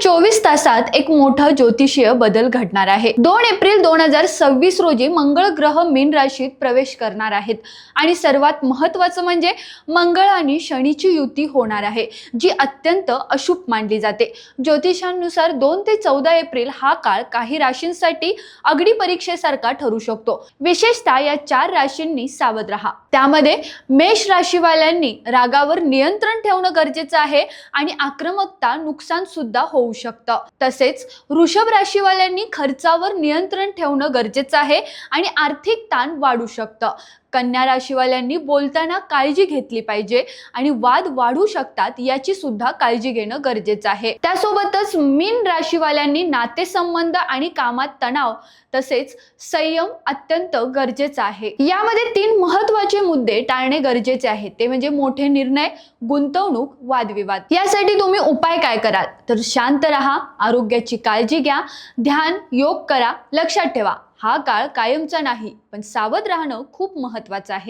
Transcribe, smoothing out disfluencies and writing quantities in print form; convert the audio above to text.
येत्या 24 तासात एक मोठा ज्योतिषीय बदल घडणार आहे। 2 एप्रिल 2026 रोजी मंगळ ग्रह मीन राशीत प्रवेश करणार आहेत आणि सर्वात महत्त्वाचं म्हणजे मंगळ आणि शनीची युती होणार आहे, जी अत्यंत अशुभ मानली जाते। ज्योतिषांनुसार 2 ते 14 एप्रिल हा काळ काही राशींसाठी अग्नी परीक्षेसारखा ठरू शकतो। विशेषतः या 4 राशींनी सावध राहा। त्यामध्ये मेष राशीवाल्यांनी रागावर नियंत्रण ठेवणं गरजेचं आहे आणि आक्रमकता नुकसान सुद्धा होऊ शकतं। तसेच वृषभ राशीवाल्यांनी खर्चावर नियंत्रण ठेवणं गरजेचं आहे आणि आर्थिक ताण वाढू शकतं। कन्या राशीवाल्यांनी बोलताना काळजी घेतली पाहिजे आणि वाद वाढू शकतात याची सुद्धा काळजी घेणं गरजेचं आहे। त्यासोबतच मीन राशीवाल्यांनी नातेसंबंध आणि कामात तणाव तसेच संयम अत्यंत गरजेचा आहे। यामध्ये 3 महत्त्वाचे मुद्दे टाळणे गरजेचे आहे, ते म्हणजे मोठे निर्णय, गुंतवणूक, वादविवाद। यासाठी तुम्ही उपाय काय कराल तर शांत राहा, आरोग्याची काळजी घ्या, ध्यान, योग करा। लक्षात ठेवा, हा काळ कायमचा नाही, पण सावध राहणं खूप महत्त्वाचं आहे।